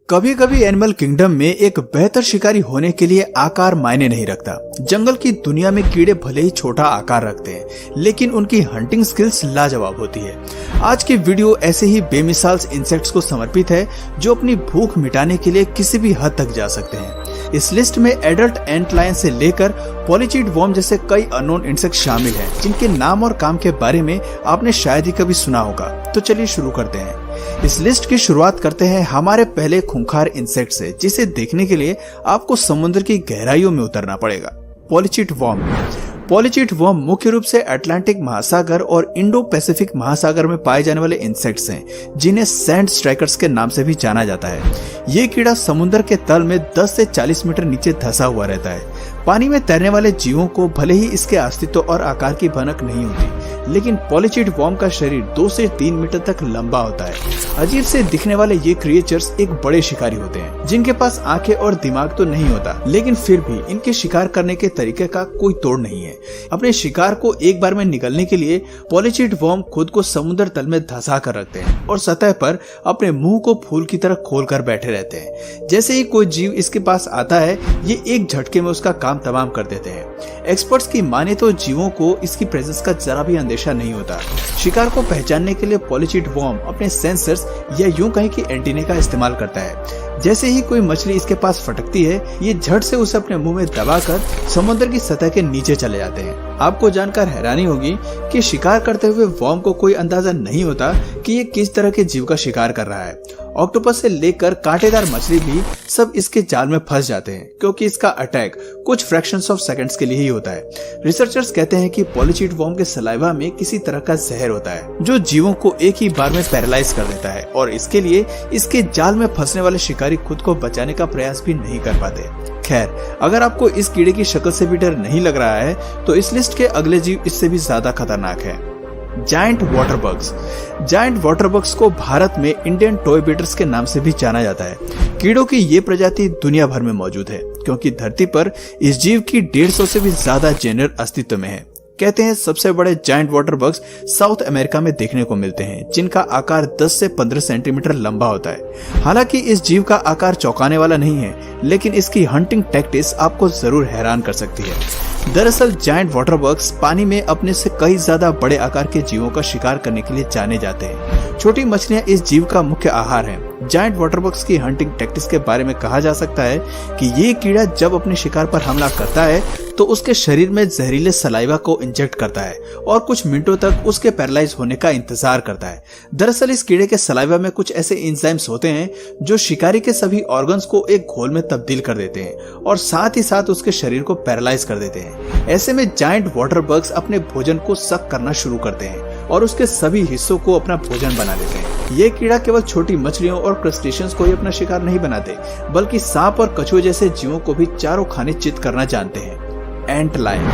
कभी कभी animal kingdom में एक बेहतर शिकारी होने के लिए आकार मायने नहीं रखता। जंगल की दुनिया में कीड़े भले ही छोटा आकार रखते हैं, लेकिन उनकी हंटिंग स्किल्स लाजवाब होती है। आज की वीडियो ऐसे ही बेमिसाल इंसेक्ट्स को समर्पित है जो अपनी भूख मिटाने के लिए किसी भी हद तक जा सकते हैं। इस लिस्ट में एडल्ट एंट लायन से लेकर पॉलीचीड वर्म जैसे कई अननोन इंसेक्ट शामिल हैं, जिनके नाम और काम के बारे में आपने शायद ही कभी सुना होगा। तो चलिए शुरू करते हैं। इस लिस्ट की शुरुआत करते हैं हमारे पहले खूंखार इंसेक्ट से, जिसे देखने के लिए आपको समुद्र की गहराइयों में उतरना पड़ेगा। पॉलीचीड वर्म। पॉलीचीड वर्म मुख्य रूप से अटलांटिक महासागर और इंडो पैसिफिक महासागर में पाए जाने वाले इंसेक्ट्स हैं, जिन्हें सैंड स्ट्राइकर्स के नाम से भी जाना जाता है। ये कीड़ा समुद्र के तल में 10 से 40 मीटर नीचे धंसा हुआ रहता है। पानी में तैरने वाले जीवों को भले ही इसके अस्तित्व और आकार की भनक नहीं होती, लेकिन पॉलीचीड वर्म का शरीर 2 से 3 मीटर तक लंबा होता है। अजीब से दिखने वाले ये क्रिएचर्स एक बड़े शिकारी होते हैं, जिनके पास आंखें और दिमाग तो नहीं होता, लेकिन फिर भी इनके शिकार करने के तरीके का कोई तोड़ नहीं है। अपने शिकार को एक बार में निगलने के लिए पॉलीचीड वर्म खुद को समुद्र तल में धंसा कर रखते हैं और सतह पर अपने मुंह को फूल की तरह खोल कर बैठे रहते हैं। जैसे ही कोई जीव इसके पास आता है, ये एक झटके में उसका काम तमाम कर देते हैं। एक्सपर्ट्स की माने तो जीवों को इसकी प्रेजेंस का जरा भी अंदेशा नहीं होता। शिकार को पहचानने के लिए पॉलीचीड वर्म अपने सेंसर्स या यूं कहें कि एंटीने का इस्तेमाल करता है। जैसे ही कोई मछली इसके पास फटकती है, ये झट से उसे अपने मुंह में दबाकर समुद्र की सतह के नीचे चले जाते हैं। आपको जानकर हैरानी होगी कि शिकार करते हुए वर्म को कोई अंदाजा नहीं होता कि ये किस तरह के जीव का शिकार कर रहा है। ऑक्टोपस से लेकर कांटेदार मछली भी सब इसके जाल में फंस जाते हैं, क्योंकि इसका अटैक कुछ फ्रैक्शंस ऑफ सेकंड्स के लिए ही होता है। रिसर्चर्स कहते हैं कि पॉलीचीड वर्म के सलाइवा में किसी तरह का जहर होता है, जो जीवों को एक ही बार में पैरालाइज कर देता है, और इसके लिए इसके जाल में फंसने वाले शिकारी खुद को बचाने का प्रयास भी नहीं कर पाते। खैर, अगर आपको इस कीड़े की शक्ल से भी डर नहीं लग रहा है, तो इस लिस्ट के अगले जीव इससे भी ज्यादा खतरनाक है। Giant water bugs. Giant water bugs को भारत में इंडियन टॉय बीटर्स के नाम से भी जाना जाता है। कीड़ों की ये प्रजाति दुनिया भर में मौजूद है, क्योंकि धरती पर इस जीव की 150 से भी ज्यादा जेनर अस्तित्व में है। कहते हैं सबसे बड़े giant water bugs south America में देखने को मिलते हैं, जिनका आकार 10 से 15 सेंटीमीटर लंबा होता है। हालांकि इस जीव का आकार चौंकाने वाला नहीं है, लेकिन इसकी हंटिंग टैक्टिक्स आपको जरूर हैरान कर सकती है। दरअसल जायंट वाटर बग्स पानी में अपने से कई ज्यादा बड़े आकार के जीवों का शिकार करने के लिए जाने जाते हैं। छोटी मछलियां इस जीव का मुख्य आहार हैं। जायंट वाटर बग्स की हंटिंग टैक्टिक्स के बारे में कहा जा सकता है कि ये कीड़ा जब अपने शिकार पर हमला करता है, तो उसके शरीर में जहरीले सलाइवा को इंजेक्ट करता है और कुछ मिनटों तक उसके पैरालाइज होने का इंतजार करता है। दरअसल इस कीड़े के सलाइवा में कुछ ऐसे एंजाइम्स होते हैं जो शिकारी के सभी ऑर्गन्स को एक घोल में तब्दील कर देते हैं और साथ ही साथ उसके शरीर को पैरालाइज कर देते हैं। ऐसे में जायंट वाटर बग्स अपने भोजन को सक करना शुरू करते हैं और उसके सभी हिस्सों को अपना भोजन बना लेते हैं। ये कीड़ा केवल छोटी मछलियों और क्रस्टेशियंस को ही अपना शिकार नहीं बनाते, बल्कि सांप और कछुए जैसे जीवों को भी चारों खाने चित करना जानते हैं। एंट लायन।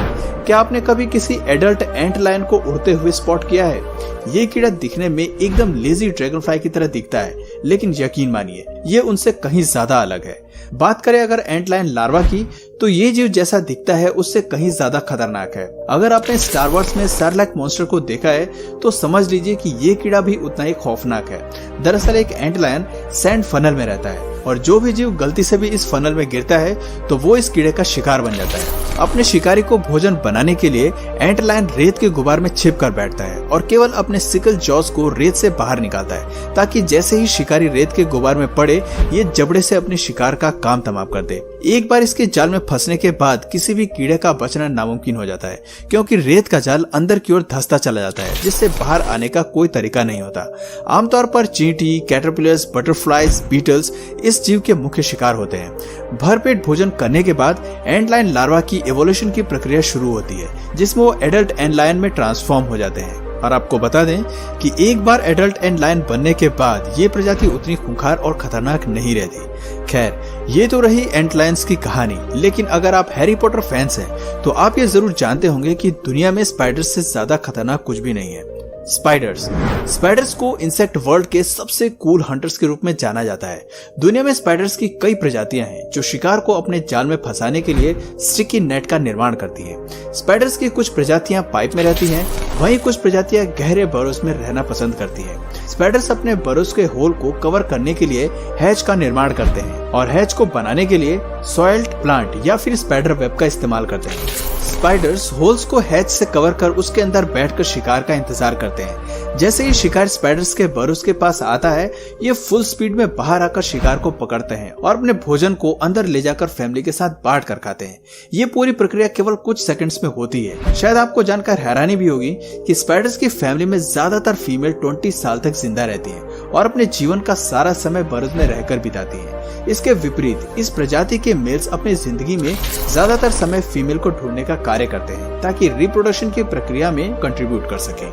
क्या आपने कभी किसी एडल्ट एंट लायन को उड़ते हुए स्पॉट किया है? ये कीड़ा दिखने में एकदम लेजी ड्रैगन फ्लाई की तरह दिखता है, लेकिन यकीन मानिए ये उनसे कहीं ज्यादा अलग है। बात करें अगर एंट लायन लार्वा की, तो ये जीव जैसा दिखता है उससे कहीं ज्यादा खतरनाक है। अगर आपने स्टार वॉर्स में सरलैक मॉन्स्टर को देखा है, तो समझ लीजिए कि ये कीड़ा भी उतना ही खौफनाक है। दरअसल एक एंट लायन सैंड फनल में रहता है, और जो भी जीव गलती से भी इस फनल में गिरता है, तो वो इस कीड़े का शिकार बन जाता है। अपने शिकारी को भोजन बनाने के लिए एंट लायन रेत के गुबार में छिप कर बैठता है और केवल अपने सिकल जॉस को रेत से बाहर निकालता है, ताकि जैसे ही शिकारी रेत के गुबार में पड़े, ये जबड़े से अपने शिकार का काम तमाम कर दे। एक बार इसके जाल में फंसने के बाद किसी भी कीड़े का बचना नामुमकिन हो जाता है, क्योंकि रेत का जाल अंदर की ओर धंसता चला जाता है, जिससे बाहर आने का कोई तरीका नहीं होता। आमतौर पर चींटी, कैटरपिलर्स, बटरफ्लाइज, बीटल्स इस जीव के मुख्य शिकार होते हैं। भरपेट भोजन करने के बाद एंट लायन लार्वा की एवोल्यूशन की प्रक्रिया शुरू होती है, जिसमें वो एडल्ट एंट लायन में ट्रांसफॉर्म हो जाते हैं। और आपको बता दें कि एक बार एडल्ट एंट लायन बनने के बाद ये प्रजाति उतनी खूंखार और खतरनाक नहीं रहती। खैर, ये तो रही एंट लायंस की कहानी, लेकिन अगर आप हैरी पॉटर फैंस हैं, तो आप ये जरूर जानते होंगे कि दुनिया में स्पाइडर से ज्यादा खतरनाक कुछ भी नहीं है। स्पाइडर्स। स्पाइडर्स को इंसेक्ट वर्ल्ड के सबसे कूल हंटर्स के रूप में जाना जाता है। दुनिया में स्पाइडर्स की कई प्रजातियां हैं जो शिकार को अपने जाल में फंसाने के लिए स्टिकी नेट का निर्माण करती हैं। स्पाइडर्स की कुछ प्रजातियां पाइप में रहती हैं, वहीं कुछ प्रजातियां गहरे बरोस में रहना पसंद करती हैं। स्पाइडर्स अपने बरोस के होल को कवर करने के लिए हैच का निर्माण करते हैं और हैच को बनाने के लिए सॉइल्ड प्लांट या फिर स्पाइडर वेब का इस्तेमाल करते हैं। स्पाइडर्स होल्स को हैच से कवर कर उसके अंदर बैठकर शिकार का इंतजार करते हैं। जैसे ही शिकार स्पाइडर्स के बरोस के पास आता है, ये फुल स्पीड में बाहर आकर शिकार को पकड़ते हैं और अपने भोजन को अंदर ले जाकर फैमिली के साथ बांट कर खाते हैं। ये पूरी प्रक्रिया केवल कुछ सेकंड्स में होती है। शायद आपको जानकर हैरानी भी होगी कि स्पाइडर्स की फैमिली में ज्यादातर फीमेल 20 साल तक जिंदा रहती है और अपने जीवन का सारा समय बरोस में रहकर बिताती है। इसके विपरीत इस प्रजाति के मेल्स अपनी जिंदगी में ज्यादातर समय फीमेल को ढूंढने का कार्य करते हैं ताकि रिप्रोडक्शन की प्रक्रिया में कंट्रीब्यूट कर सकें।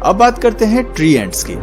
अब बात करते हैं ट्री एंट्स की।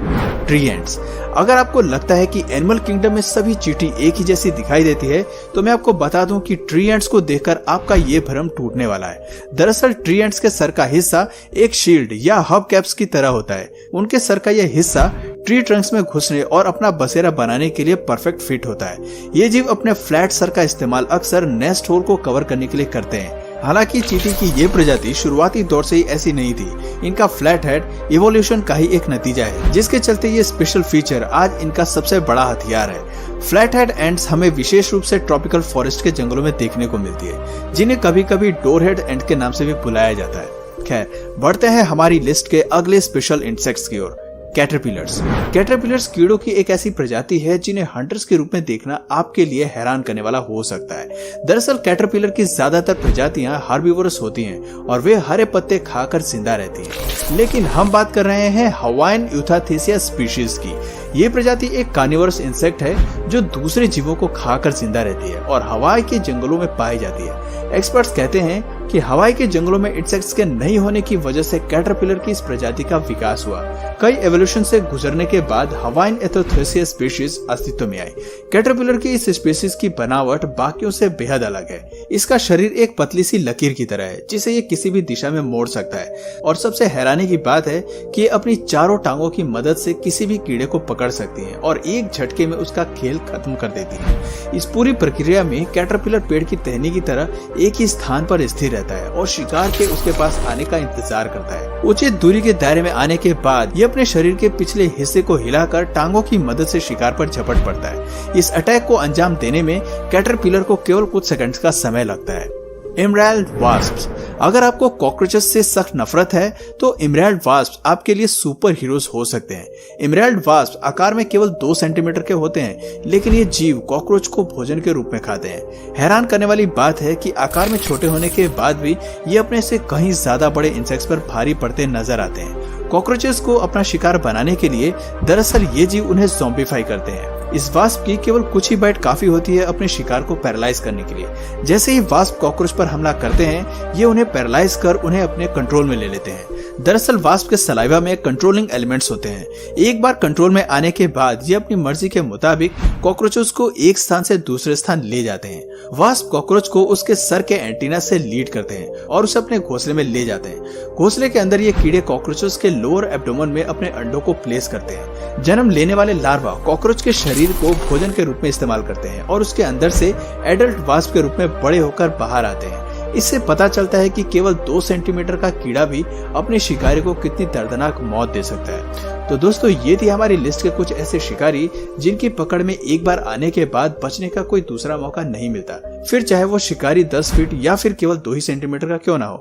ट्री एंट्स, अगर आपको लगता है कि एनिमल किंगडम में सभी चींटी एक ही जैसी दिखाई देती है, तो मैं आपको बता दूं कि ट्री एंट्स को देखकर आपका ये भ्रम टूटने वाला है। दरअसल ट्री एंट्स के सर का हिस्सा एक शील्ड या हब कैप्स की तरह होता है। उनके सर का यह हिस्सा ट्री ट्रंक्स में घुसने और अपना बसेरा बनाने के लिए परफेक्ट फिट होता है। ये जीव अपने फ्लैट सर का इस्तेमाल अक्सर नेस्ट होल को कवर करने के लिए करते हैं। हालांकि चींटी की ये प्रजाति शुरुआती दौर से ही ऐसी नहीं थी। इनका फ्लैट हेड इवोल्यूशन का ही एक नतीजा है, जिसके चलते ये स्पेशल फीचर आज इनका सबसे बड़ा हथियार है। फ्लैट हेड एंट्स हमें विशेष रूप से ट्रॉपिकल फॉरेस्ट के जंगलों में देखने को मिलती है, जिन्हें कभी कभी डोर हेड एंट के नाम से भी बुलाया जाता है। खैर, बढ़ते हैं हमारी लिस्ट के अगले स्पेशल इंसेक्ट्स की ओर। कैटरपिलर्स। कैटरपिलर्स कीड़ों की एक ऐसी प्रजाति है जिन्हें हंटर्स के रूप में देखना आपके लिए हैरान करने वाला हो सकता है। दरअसल कैटरपिलर की ज्यादातर प्रजातियां हार्बिवोरस होती हैं और वे हरे पत्ते खाकर जिंदा रहती हैं। लेकिन हम बात कर रहे हैं हवाईन यूथाथेसिया स्पीशीज की। ये प्रजाति एक कार्निवोरस इंसेक्ट है जो दूसरे जीवों को खाकर जिंदा रहती है और हवाई के जंगलों में पाई जाती है। एक्सपर्ट्स कहते हैं कि हवाई के जंगलों में इंसेक्ट्स के नहीं होने की वजह से कैटरपिलर की इस प्रजाति का विकास हुआ। कई एवोल्यूशन से गुजरने के बाद हवाईन यूथाथेसिया स्पीशीज अस्तित्व में आई। कैटरपिलर की इस स्पीशीज की बनावट बाकियों से बेहद अलग है। इसका शरीर एक पतली सी लकीर की तरह है जिसे ये किसी भी दिशा में मोड़ सकता है और सबसे हैरानी की बात है कि ये अपनी चारों टांगों की मदद से किसी भी कीड़े को पकड़ सकती है और एक झटके में उसका खेल खत्म कर देती है। इस पूरी प्रक्रिया में कैटरपिलर पेड़ की टहनी की तरह एक ही स्थान पर स्थिर रहता है और शिकार के उसके पास आने का इंतजार करता है। उचित दूरी के दायरे में आने के बाद ये अपने शरीर के पिछले हिस्से को हिलाकर टांगों की मदद से शिकार पर झपट पड़ता है। इस अटैक को अंजाम देने में कैटरपिलर को केवल कुछ सेकंड्स का समय लगता है। Emerald wasps. अगर आपको कॉकरोचेस से सख्त नफरत है तो एमराल्ड वास्प्स आपके लिए सुपर हीरोज हो सकते हैं। एमराल्ड वास्प आकार में केवल 2 सेंटीमीटर के होते हैं, लेकिन ये जीव कॉकरोच को भोजन के रूप में खाते हैं। हैरान करने वाली बात है कि आकार में छोटे होने के बाद भी ये अपने से कहीं ज्यादा बड़े इंसेक्ट्स पर भारी पड़ते नजर आते हैं। कॉकरोचेस को अपना शिकार बनाने के लिए दरअसल ये जीव उन्हें ज़ॉम्बीफाई करते हैं। इस वास्प की केवल कुछ ही बाइट काफी होती है अपने शिकार को पैरालाइज करने के लिए। जैसे ही वास्प कॉकरोच पर हमला करते हैं, ये उन्हें पैरालाइज कर उन्हें अपने कंट्रोल में ले लेते हैं। दरअसल वास्प के सलाइवा में कंट्रोलिंग एलिमेंट्स होते हैं। एक बार कंट्रोल में आने के बाद ये अपनी मर्जी के मुताबिक कॉकरोचेस को एक स्थान से दूसरे स्थान ले जाते हैं। वास्प कॉकरोच को उसके सर के एंटीना से लीड करते हैं और उसे अपने घोंसले में ले जाते हैं। घोंसले के अंदर ये कीड़े कॉकरोचेस के लोअर एब्डोमेन में अपने अंडों को प्लेस करते हैं। जन्म लेने वाले लार्वा कॉकरोच के शरीर को भोजन के रूप में इस्तेमाल करते हैं और उसके अंदर से एडल्ट वास्प के रूप में बड़े होकर बाहर आते हैं। इससे पता चलता है कि केवल 2 सेंटीमीटर का कीड़ा भी अपने शिकारी को कितनी दर्दनाक मौत दे सकता है। तो दोस्तों, ये थी हमारी लिस्ट के कुछ ऐसे शिकारी जिनकी पकड़ में एक बार आने के बाद बचने का कोई दूसरा मौका नहीं मिलता, फिर चाहे वो शिकारी 10 फीट या फिर केवल 2 ही सेंटीमीटर का क्यों ना हो।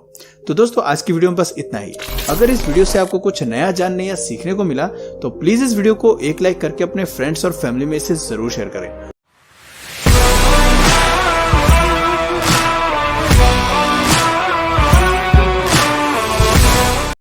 तो दोस्तों, आज की वीडियो में बस इतना ही। अगर इस वीडियो से आपको कुछ नया जानने या सीखने को मिला तो प्लीज इस वीडियो को एक लाइक करके अपने फ्रेंड्स और फैमिली में इसे जरूर शेयर करें।